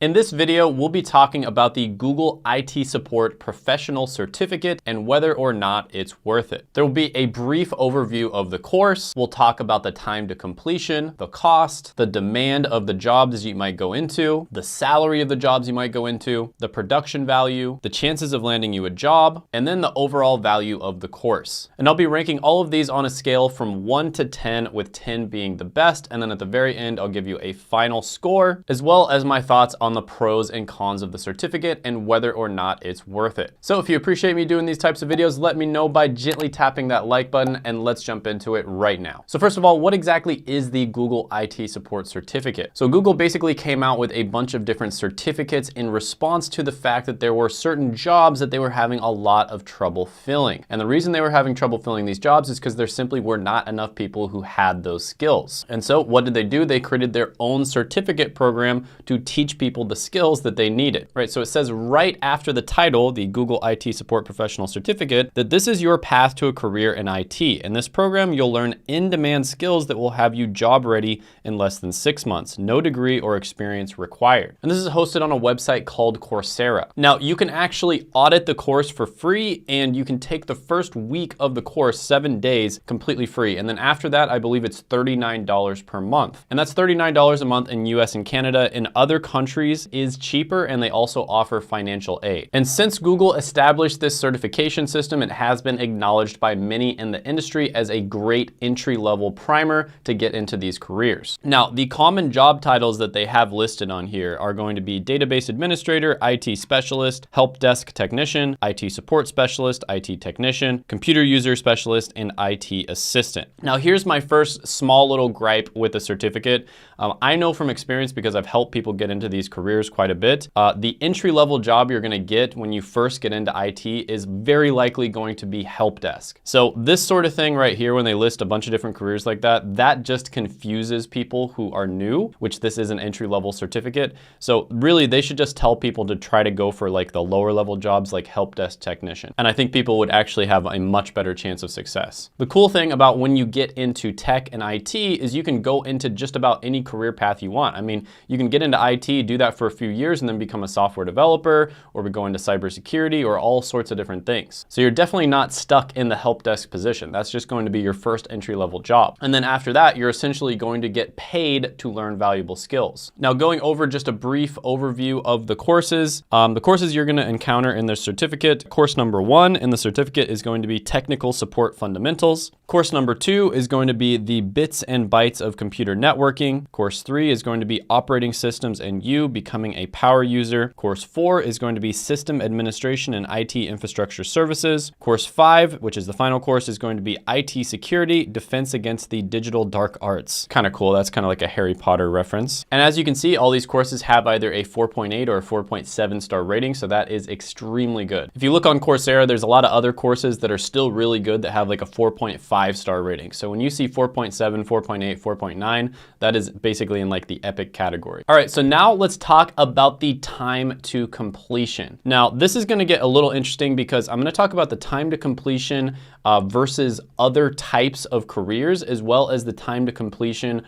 In this video, we'll be talking about the Google IT Support Professional Certificate and whether or not it's worth it. There will be a brief overview of the course. We'll talk about the time to completion, the cost, the demand of the jobs you might go into, the salary of the jobs you might go into, the production value, the chances of landing you a job, and then the overall value of the course. And I'll be ranking all of these on a scale from 1 to 10, with 10 being the best. And then at the very end, I'll give you a final score, as well as my thoughts on the pros and cons of the certificate and whether or not it's worth it. So if you appreciate me doing these types of videos, let me know by gently tapping that like button, and let's jump into it right now. So first of all, what exactly is the Google IT Support Certificate? So Google basically came out with a bunch of different certificates in response to the fact that there were certain jobs that they were having a lot of trouble filling. And the reason they were having trouble filling these jobs is because there simply were not enough people who had those skills. And so what did they do? They created their own certificate program to teach people the skills that they needed, right? So it says right after the title, the Google IT Support Professional Certificate, that this is your path to a career in IT. In this program, you'll learn in-demand skills that will have you job ready in less than 6 months, no degree or experience required. And this is hosted on a website called Coursera. Now, you can actually audit the course for free, and you can take the first week of the course, 7 days, completely free. And then after that, I believe it's $39 per month. And that's $39 a month in US and Canada. In other countries is cheaper, and they also offer financial aid. And since Google established this certification system, it has been acknowledged by many in the industry as a great entry-level primer to get into these careers. Now, the common job titles that they have listed on here are going to be database administrator, IT specialist, help desk technician, IT support specialist, IT technician, computer user specialist, and IT assistant. Now, here's my first small little gripe with the certificate. I know from experience, because I've helped people get into these careers quite a bit, the entry-level job you're gonna get when you first get into IT is very likely going to be help desk. So this sort of thing right here, when they list a bunch of different careers like that, that just confuses people who are new, which this is an entry-level certificate. So really, they should just tell people to try to go for like the lower level jobs like help desk technician. And I think people would actually have a much better chance of success. The cool thing about when you get into tech and IT is you can go into just about any career path you want. I mean, you can get into IT, do that for a few years, and then become a software developer, or go into cybersecurity, or all sorts of different things. So you're definitely not stuck in the help desk position. That's just going to be your first entry-level job. And then after that, you're essentially going to get paid to learn valuable skills. Now, going over just a brief overview of the courses you're going to encounter in the certificate. Course number 1 in the certificate is going to be Technical Support Fundamentals. Course number 2 is going to be the Bits and Bytes of Computer Networking. Course 3 is going to be Operating Systems and You, Becoming a Power User. Course 4 is going to be System Administration and IT Infrastructure Services. Course 5, which is the final course, is going to be IT Security, Defense Against the Digital Dark Arts. Kind of cool. That's kind of like a Harry Potter reference. And as you can see, all these courses have either a 4.8 or a 4.7 star rating, so that is extremely good. If you look on Coursera, there's a lot of other courses that are still really good that have like a 4.5 star rating. So when you see 4.7, 4.8, 4.9, that is basically in like the epic category. All right, so now let's talk about the time to completion. Now, this is going to get a little interesting because I'm going to talk about the time to completion versus other types of careers, as well as the time to completion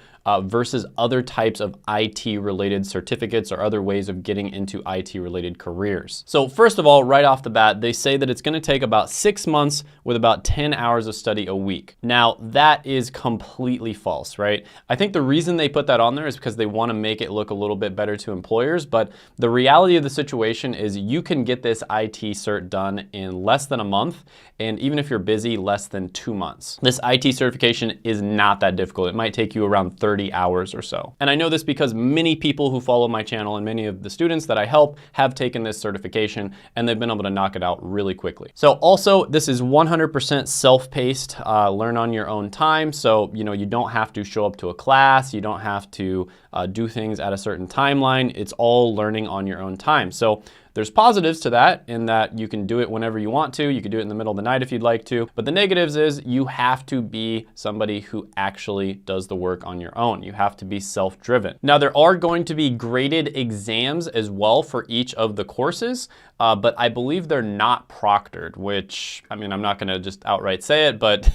versus other types of IT-related certificates or other ways of getting into IT-related careers. So first of all, right off the bat, they say that it's going to take about 6 months with about 10 hours of study a week. Now, that is completely false, right? I think the reason they put that on there is because they want to make it look a little bit better to employers, but the reality of the situation is you can get this IT cert done in less than a month, and even if you're busy, less than 2 months. This IT certification is not that difficult. It might take you around 30 hours or so. And I know this because many people who follow my channel and many of the students that I help have taken this certification, and they've been able to knock it out really quickly. So also, this is 100% self-paced, learn on your own time. So, you don't have to show up to a class. You don't have to do things at a certain timeline. It's all learning on your own time. So There's positives to that in that you can do it whenever you want to. You can do it in the middle of the night if you'd like to. But the negatives is you have to be somebody who actually does the work on your own. You have to be self-driven. Now, there are going to be graded exams as well for each of the courses, but I believe they're not proctored, which, I mean, I'm not gonna just outright say it, but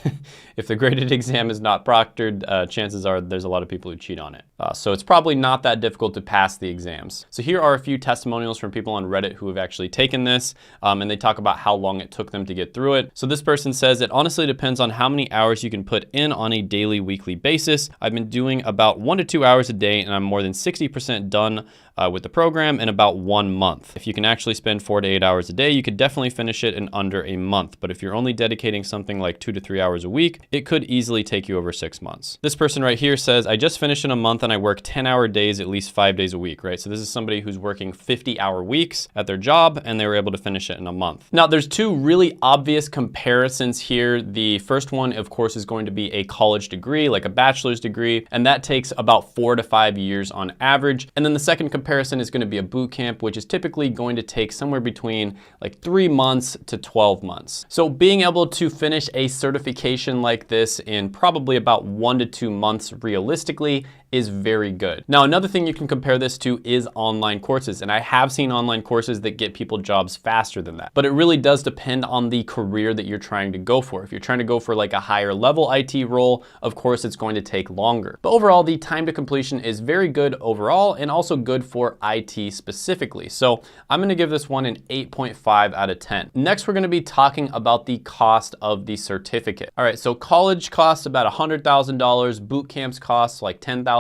if the graded exam is not proctored, chances are there's a lot of people who cheat on it. So it's probably not that difficult to pass the exams. So here are a few testimonials from people on Reddit who have actually taken this, and they talk about how long it took them to get through it. So this person says, it honestly depends on how many hours you can put in on a daily, weekly basis. I've been doing about 1 to 2 hours a day, and I'm more than 60% done with the program in about 1 month. If you can actually spend 4 to 8 hours a day, you could definitely finish it in under a month. But if you're only dedicating something like 2 to 3 hours a week, it could easily take you over 6 months. This person right here says, I just finished in a month and I work 10-hour days at least 5 days a week, right? So this is somebody who's working 50-hour weeks at their job and they were able to finish it in a month. Now, there's two really obvious comparisons here. The first one, of course, is going to be a college degree, like a bachelor's degree, and that takes about 4 to 5 years on average. And then the second comparison is going to be a boot camp, which is typically going to take somewhere between like 3 months to 12 months. So being able to finish a certification like this in probably about 1 to 2 months realistically is very good. Now, another thing you can compare this to is online courses. And I have seen online courses that get people jobs faster than that. But it really does depend on the career that you're trying to go for. If you're trying to go for like a higher level IT role, of course, it's going to take longer. But overall, the time to completion is very good overall and also good for IT specifically. So I'm gonna give this one an 8.5 out of 10. Next, we're gonna be talking about the cost of the certificate. All right, so college costs about $100,000, boot camps costs like $10,000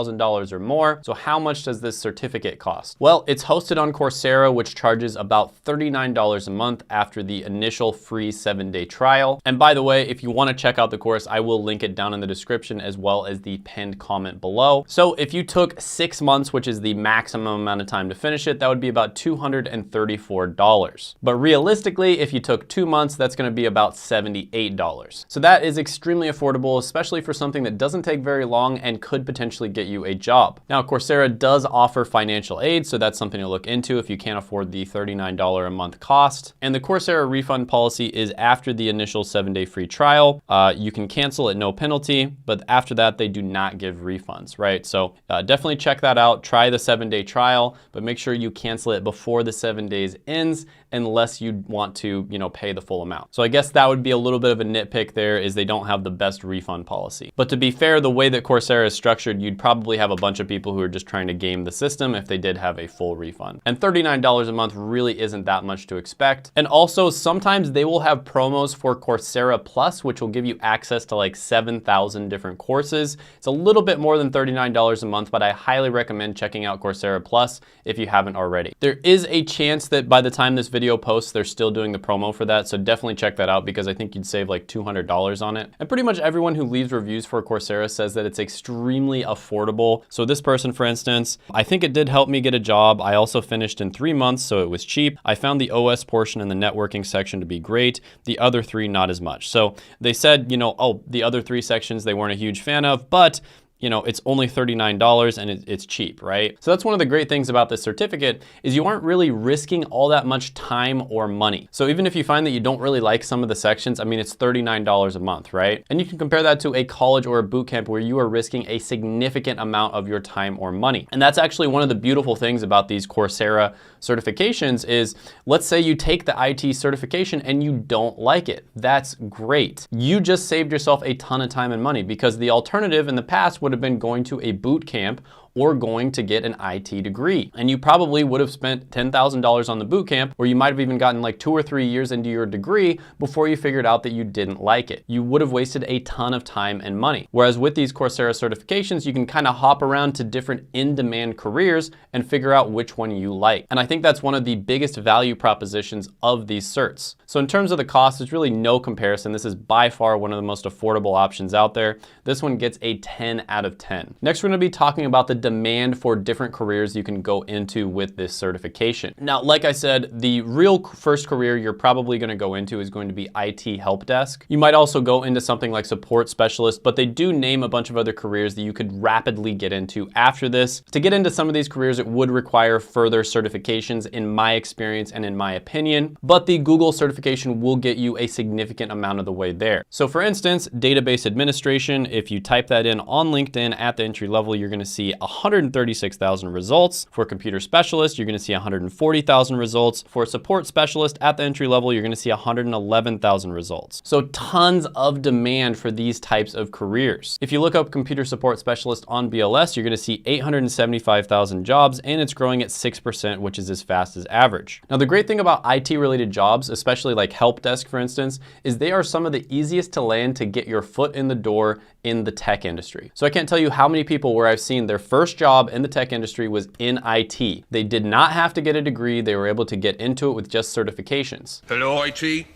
or more. So how much does this certificate cost? Well, it's hosted on Coursera, which charges about $39 a month after the initial free 7-day trial. And by the way, if you want to check out the course, I will link it down in the description as well as the pinned comment below. So if you took 6 months, which is the maximum amount of time to finish it, that would be about $234. But realistically, if you took 2 months, that's going to be about $78. So that is extremely affordable, especially for something that doesn't take very long and could potentially get you a job. Now, Coursera does offer financial aid, so that's something to look into if you can't afford the $39 a month cost. And the Coursera refund policy is after the initial 7-day free trial. You can cancel at no penalty, but after that, they do not give refunds, right? So definitely check that out. Try the 7-day trial, but make sure you cancel it before the 7 days ends, unless you want to, pay the full amount. So I guess that would be a little bit of a nitpick there, is they don't have the best refund policy. But to be fair, the way that Coursera is structured, you'd probably have a bunch of people who are just trying to game the system if they did have a full refund. And $39 a month really isn't that much to expect. And also, sometimes they will have promos for Coursera Plus, which will give you access to like 7,000 different courses. It's a little bit more than $39 a month, but I highly recommend checking out Coursera Plus if you haven't already. There is a chance that by the time this video posts, they're still doing the promo for that, so definitely check that out because I think you'd save like $200 on it. And pretty much everyone who leaves reviews for Coursera says that it's extremely affordable. So this person, for instance, I think it did help me get a job. I also finished in 3 months, so it was cheap. I found the OS portion and the networking section to be great. The other 3, not as much. So they said, oh, the other 3 sections they weren't a huge fan of, but it's only $39 and it's cheap, right? So that's one of the great things about this certificate is you aren't really risking all that much time or money. So even if you find that you don't really like some of the sections, I mean, it's $39 a month, right? And you can compare that to a college or a boot camp where you are risking a significant amount of your time or money. And that's actually one of the beautiful things about these Coursera certifications is, let's say you take the IT certification and you don't like it. That's great. You just saved yourself a ton of time and money because the alternative in the past would have been going to a boot camp or going to get an IT degree. And you probably would have spent $10,000 on the boot camp, or you might have even gotten like 2 or 3 years into your degree before you figured out that you didn't like it. You would have wasted a ton of time and money. Whereas with these Coursera certifications, you can kind of hop around to different in-demand careers and figure out which one you like. And I think that's one of the biggest value propositions of these certs. So in terms of the cost, there's really no comparison. This is by far one of the most affordable options out there. This one gets a 10 out of 10. Next, we're gonna be talking about the demand for different careers you can go into with this certification. Now, like I said, the real first career you're probably going to go into is going to be IT help desk. You might also go into something like support specialist, but they do name a bunch of other careers that you could rapidly get into after this. To get into some of these careers, it would require further certifications in my experience and in my opinion, but the Google certification will get you a significant amount of the way there. So for instance, database administration, if you type that in on LinkedIn at the entry level, you're going to see 136,000 results. For computer specialist, you're going to see 140,000 results. For support specialist at the entry level, you're going to see 111,000 results. So tons of demand for these types of careers. If you look up computer support specialist on BLS, you're going to see 875,000 jobs, and it's growing at 6%, which is as fast as average. Now, the great thing about IT related jobs, especially like help desk, for instance, is they are some of the easiest to land to get your foot in the door in the tech industry. So I can't tell you how many people where I've seen their first job in the tech industry was in IT. They did not have to get a degree. They were able to get into it with just certifications. Hello, IT?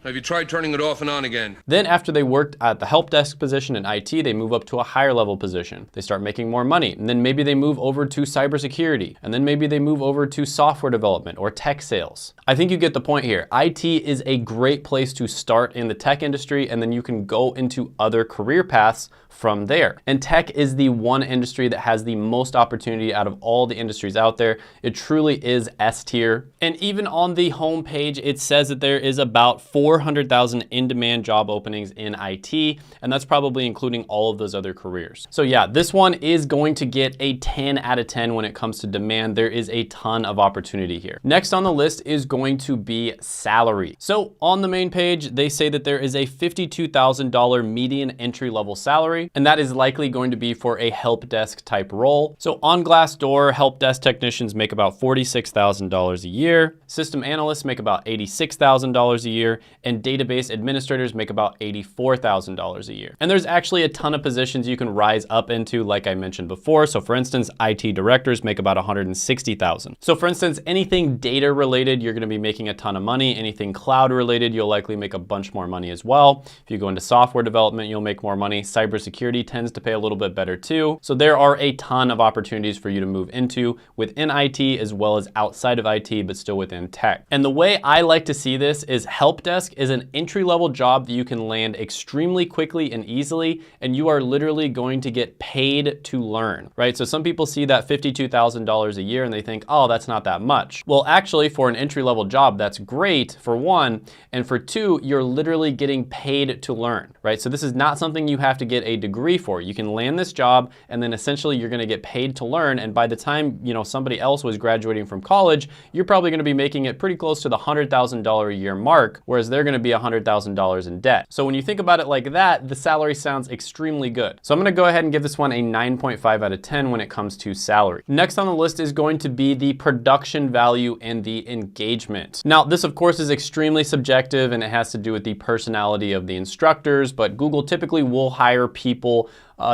Have you tried turning it off and on again? Then after they worked at the help desk position in IT, they move up to a higher level position. They start making more money, and then maybe they move over to cybersecurity, and then maybe they move over to software development or tech sales. I think you get the point here. IT is a great place to start in the tech industry, and then you can go into other career paths from there. And tech is the one industry that has the most opportunity out of all the industries out there. It truly is S tier. And even on the home page, it says that there is about 400,000 in-demand job openings in IT, and that's probably including all of those other careers. So yeah, this one is going to get a 10 out of 10 when it comes to demand. There is a ton of opportunity here. Next on the list is going to be salary. So on the main page, they say that there is a $52,000 median entry-level salary, and that is likely going to be for a help desk type role. So on Glassdoor, help desk technicians make about $46,000 a year. System analysts make about $86,000 a year, and database administrators make about $84,000 a year. And there's actually a ton of positions you can rise up into, like I mentioned before. So for instance, IT directors make about $160,000. So for instance, anything data related, you're going to be making a ton of money. Anything cloud related, you'll likely make a bunch more money as well. If you go into software development, you'll make more money. Cybersecurity tends to pay a little bit better too. So there are a ton of opportunities for you to move into within IT as well as outside of IT, but still within tech. And the way I like to see this is help desk is an entry-level job that you can land extremely quickly and easily, and you are literally going to get paid to learn, right? So some people see that $52,000 a year and they think, oh, that's not that much. Well, actually for an entry-level job, that's great for one, and for two, you're literally getting paid to learn, right? So this is not something you have to get a degree for. You can land this job and then essentially you're gonna get paid to learn, and by the time, you know, somebody else was graduating from college, you're probably gonna be making it pretty close to the $100,000 a year mark, whereas they're gonna be $100,000 in debt. So when you think about it like that, the salary sounds extremely good. So I'm gonna go ahead and give this one a 9.5 out of 10 when it comes to salary. Next on the list is going to be the production value and the engagement. Now, this of course is extremely subjective and it has to do with the personality of the instructors, but Google typically will hire people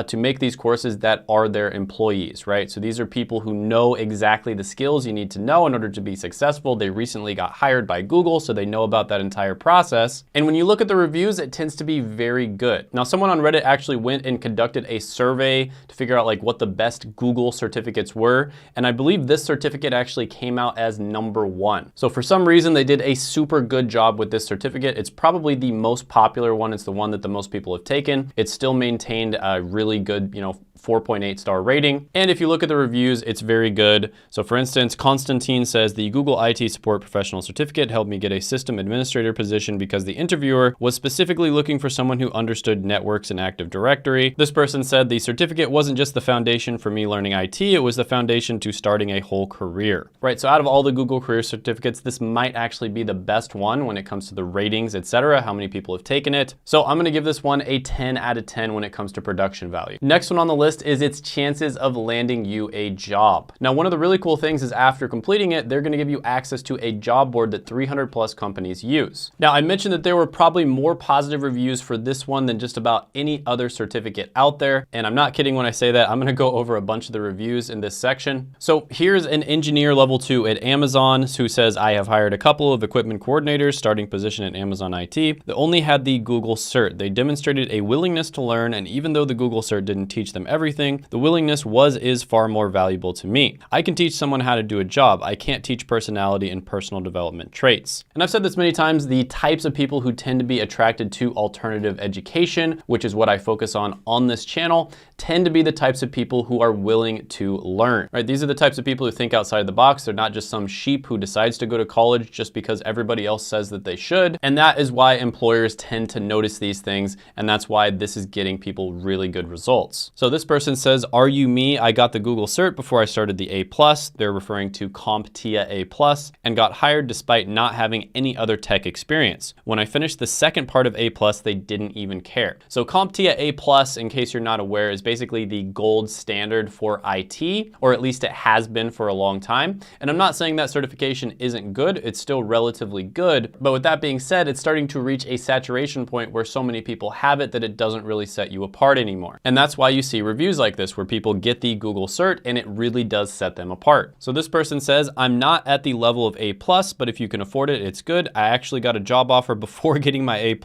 to make these courses that are their employees, right? So these are people who know exactly the skills you need to know in order to be successful. They recently got hired by Google, so they know about that entire process. And when you look at the reviews, it tends to be very good. Now, someone on Reddit actually went and conducted a survey to figure out like what the best Google certificates were. And I believe this certificate actually came out as #1. So for some reason, they did a super good job with this certificate. It's probably the most popular one. It's the one that the most people have taken. It's still maintained a really good, 4.8 star rating. And if you look at the reviews, it's very good. So for instance, Constantine says the Google IT support professional certificate helped me get a system administrator position because the interviewer was specifically looking for someone who understood networks and Active Directory. This person said the certificate wasn't just the foundation for me learning IT, it was the foundation to starting a whole career, right? So out of all the Google career certificates, this might actually be the best one when it comes to the ratings, etc., how many people have taken it. So I'm gonna give this one a 10 out of 10 when it comes to production value. Next one on the list is its chances of landing you a job. Now, one of the really cool things is after completing it, they're gonna give you access to a job board that 300 plus companies use. Now, I mentioned that there were probably more positive reviews for this one than just about any other certificate out there. And I'm not kidding when I say that. I'm gonna go over a bunch of the reviews in this section. So here's an engineer level 2 at Amazon who says, I have hired a couple of equipment coordinators starting position at Amazon IT that only had the Google cert. They demonstrated a willingness to learn, and even though the Google cert didn't teach them everything, everything, the willingness is far more valuable to me. I can teach someone how to do a job. I can't teach personality and personal development traits. And I've said this many times, the types of people who tend to be attracted to alternative education, which is what I focus on this channel, tend to be the types of people who are willing to learn, right? These are the types of people who think outside the box. They're not just some sheep who decides to go to college just because everybody else says that they should. And that is why employers tend to notice these things. And that's why this is getting people really good results. So this person says, are you me? I got the Google cert before I started the A+. They're referring to CompTIA A+, and got hired despite not having any other tech experience. When I finished the second part of A+, they didn't even care. So CompTIA A+, in case you're not aware, is basically the gold standard for IT, or at least it has been for a long time. And I'm not saying that certification isn't good, it's still relatively good. But with that being said, it's starting to reach a saturation point where so many people have it that it doesn't really set you apart anymore. And that's why you see reviews like this where people get the Google cert and it really does set them apart. So this person says, I'm not at the level of A+, but if you can afford it, it's good. I actually got a job offer before getting my A+,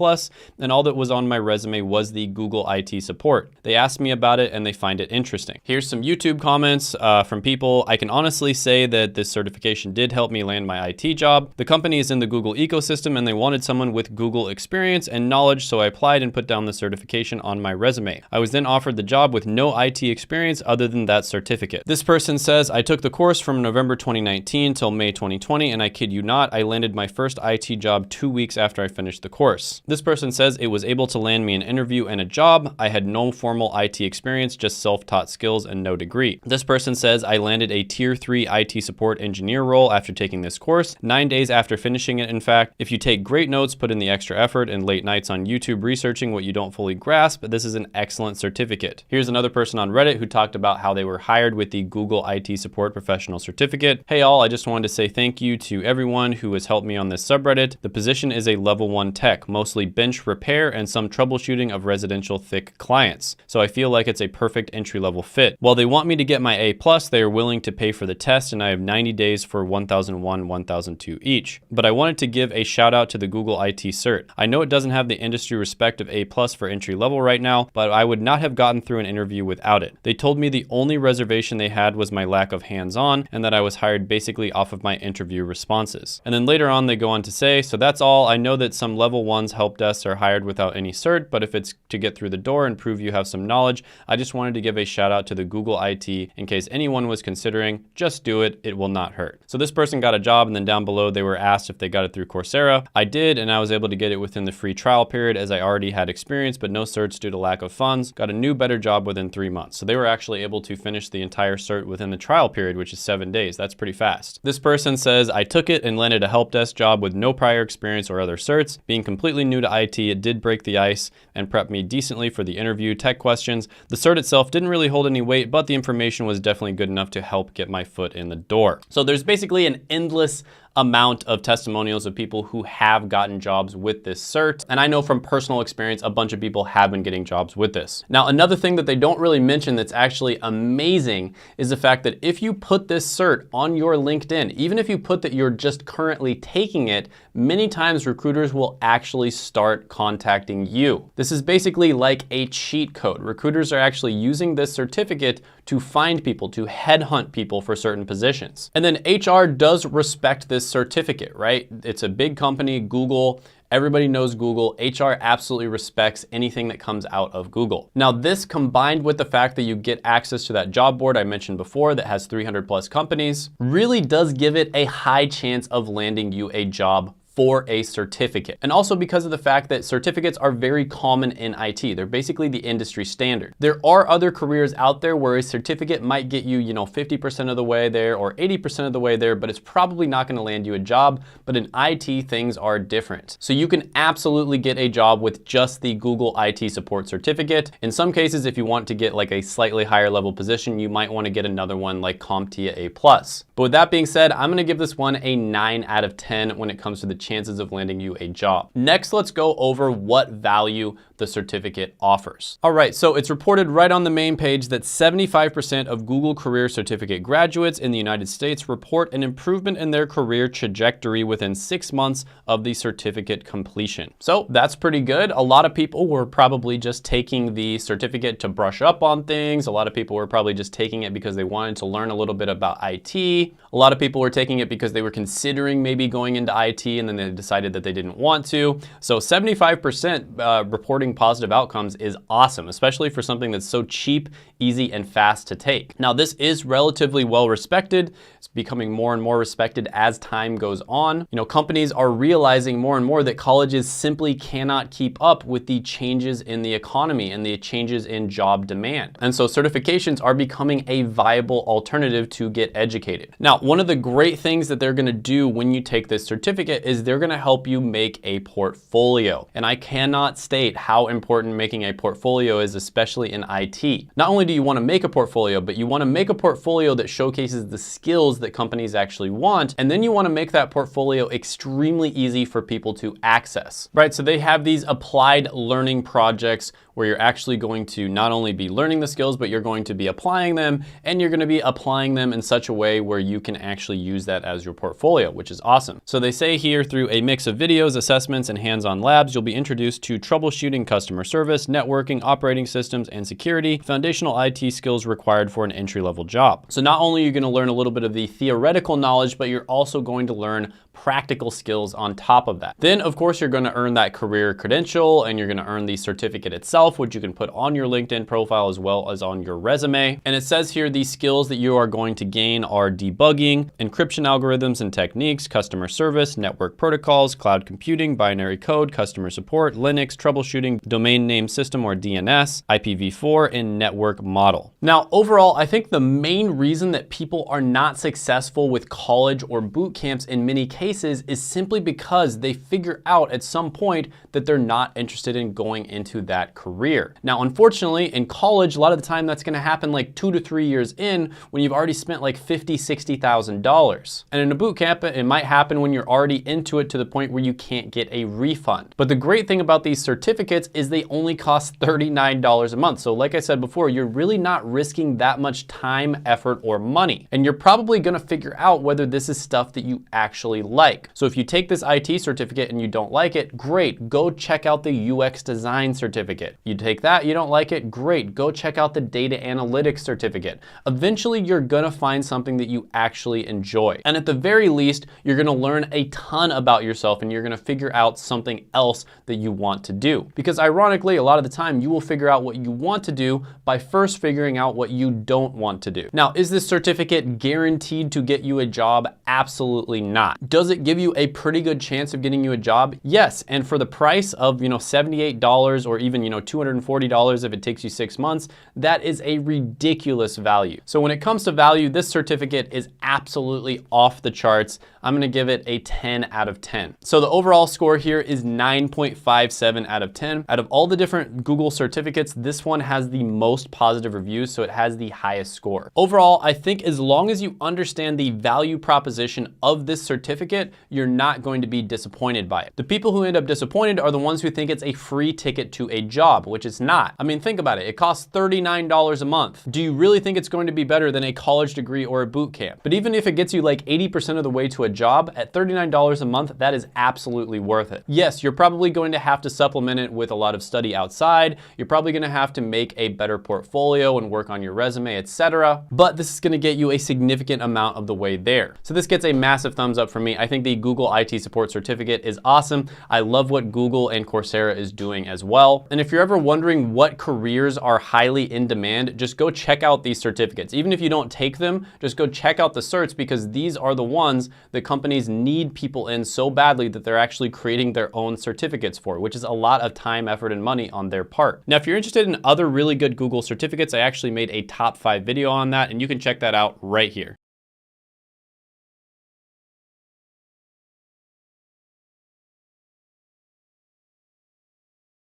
and all that was on my resume was the Google IT support. They asked me about it and they find it interesting. Here's some YouTube comments from people. I can honestly say that this certification did help me land my IT job. The company is in the Google ecosystem and they wanted someone with Google experience and knowledge, so I applied and put down the certification on my resume. I was then offered the job with no IT experience other than that certificate. This person says, I took the course from November 2019 till May 2020, and I kid you not, I landed my first IT job 2 weeks after I finished the course. This person says it was able to land me an interview and a job. I had no formal IT experience, just self-taught skills and no degree. This person says I landed a tier 3 IT support engineer role after taking this course, 9 days after finishing it, in fact. If you take great notes, put in the extra effort and late nights on YouTube researching what you don't fully grasp, this is an excellent certificate. Here's another person on Reddit who talked about how they were hired with the Google IT support professional certificate. Hey all, I just wanted to say thank you to everyone who has helped me on this subreddit. The position is a level 1 tech, mostly bench repair and some troubleshooting of residential thick clients. So I feel like it's a perfect entry-level fit. While they want me to get my A+, they are willing to pay for the test, and I have 90 days for 1001, 1002 each. But I wanted to give a shout out to the Google IT cert. I know it doesn't have the industry respect of A+ for entry level right now, but I would not have gotten through an interview without it. They told me the only reservation they had was my lack of hands-on, and that I was hired basically off of my interview responses. And then later on they go on to say, so that's all. I know that some level 1s help desks are hired without any cert, but if it's to get through the door and prove you have some knowledge, I just wanted to give a shout out to the Google IT in case anyone was considering. Just do it, it will not hurt. So this person got a job, and then down below they were asked if they got it through Coursera. I did, and I was able to get it within the free trial period as I already had experience, but no certs due to lack of funds. Got a new better job within 3 months. So they were actually able to finish the entire cert within the trial period, which is 7 days. That's pretty fast. This person says, I took it and landed a help desk job with no prior experience or other certs. Being completely new to IT, it did break the ice and prep me decently for the interview tech questions. The cert itself didn't really hold any weight, but the information was definitely good enough to help get my foot in the door. So there's basically an endless amount of testimonials of people who have gotten jobs with this cert. And I know from personal experience, a bunch of people have been getting jobs with this. Now, another thing that they don't really mention that's actually amazing is the fact that if you put this cert on your LinkedIn, even if you put that you're just currently taking it, many times recruiters will actually start contacting you. This is basically like a cheat code. Recruiters are actually using this certificate to find people, to headhunt people for certain positions. And then HR does respect this certificate, right? It's a big company, Google. Everybody knows Google. HR absolutely respects anything that comes out of Google. Now, this combined with the fact that you get access to that job board I mentioned before that has 300+ companies really does give it a high chance of landing you a job for a certificate. And also because of the fact that certificates are very common in IT. They're basically the industry standard. There are other careers out there where a certificate might get you, 50% of the way there or 80% of the way there, but it's probably not gonna land you a job. But in IT, things are different. So you can absolutely get a job with just the Google IT support certificate. In some cases, if you want to get like a slightly higher level position, you might wanna get another one like CompTIA A+. But with that being said, I'm gonna give this one a 9 out of 10 when it comes to the chances of landing you a job. Next, let's go over what value the certificate offers. All right, so it's reported right on the main page that 75% of Google Career Certificate graduates in the United States report an improvement in their career trajectory within 6 months of the certificate completion. So that's pretty good. A lot of people were probably just taking the certificate to brush up on things. A lot of people were probably just taking it because they wanted to learn a little bit about IT. A lot of people were taking it because they were considering maybe going into IT and then they decided that they didn't want to. So 75% reporting positive outcomes is awesome, especially for something that's so cheap, easy, and fast to take. Now, this is relatively well respected. It's becoming more and more respected as time goes on. You know, companies are realizing more and more that colleges simply cannot keep up with the changes in the economy and the changes in job demand. And so certifications are becoming a viable alternative to get educated. Now, one of the great things that they're gonna do when you take this certificate is they're gonna help you make a portfolio. And I cannot state how important making a portfolio is, especially in IT. Not only do you wanna make a portfolio, but you wanna make a portfolio that showcases the skills that companies actually want. And then you wanna make that portfolio extremely easy for people to access, right? So they have these applied learning projects where you're actually going to not only be learning the skills, but you're going to be applying them, and you're gonna be applying them in such a way where you can actually use that as your portfolio, which is awesome. So they say here, through a mix of videos, assessments, and hands-on labs, you'll be introduced to troubleshooting customer service, networking, operating systems, and security, foundational IT skills required for an entry-level job. So not only are you gonna learn a little bit of the theoretical knowledge, but you're also going to learn practical skills on top of that. Then, of course, you're gonna earn that career credential, and you're gonna earn the certificate itself, which you can put on your LinkedIn profile as well as on your resume. And it says here the skills that you are going to gain are debugging, encryption algorithms and techniques, customer service, network protocols, cloud computing, binary code, customer support, Linux, troubleshooting, domain name system or DNS, IPv4, and network model. Now, overall, I think the main reason that people are not successful with college or boot camps in many cases is simply because they figure out at some point that they're not interested in going into that career. Now, unfortunately, in college, a lot of the time that's gonna happen like 2 to 3 years in when you've already spent like $50,000, $60,000. And in a boot camp, it might happen when you're already into it to the point where you can't get a refund. But the great thing about these certificates is they only cost $39 a month. So like I said before, you're really not risking that much time, effort, or money. And you're probably gonna figure out whether this is stuff that you actually like. So if you take this IT certificate and you don't like it, great, go check out the UX design certificate. You take that, you don't like it, great, go check out the data analytics certificate. Eventually, you're gonna find something that you actually enjoy. And at the very least, you're gonna learn a ton about yourself and you're gonna figure out something else that you want to do. Because ironically, a lot of the time, you will figure out what you want to do by first figuring out what you don't want to do. Now, is this certificate guaranteed to get you a job? Absolutely not. Does it give you a pretty good chance of getting you a job? Yes, and for the price of, $78 or even, $240 if it takes you 6 months, that is a ridiculous value. So when it comes to value, this certificate is absolutely off the charts. I'm gonna give it a 10 out of 10. So the overall score here is 9.57 out of 10. Out of all the different Google certificates, this one has the most positive reviews, so it has the highest score. Overall, I think as long as you understand the value proposition of this certificate, you're not going to be disappointed by it. The people who end up disappointed are the ones who think it's a free ticket to a job, which it's not. I mean, think about it. It costs $39 a month. Do you really think it's going to be better than a college degree or a boot camp? But even if it gets you like 80% of the way to a job, at $39 a month, that is absolutely worth it. Yes, you're probably going to have to supplement it with a lot of study outside. You're probably going to have to make a better portfolio and work on your resume, etc. But this is going to get you a significant amount of the way there. So this gets a massive thumbs up from me. I think the Google IT support certificate is awesome. I love what Google and Coursera is doing as well. And if you're ever wondering what careers are highly in demand, just go check out these certificates. Even if you don't take them, just go check out the certs because these are the ones that companies need people in so badly that they're actually creating their own certificates for, which is a lot of time, effort, and money on their part. Now, if you're interested in other really good Google certificates, I actually made a top 5 video on that, and you can check that out right here.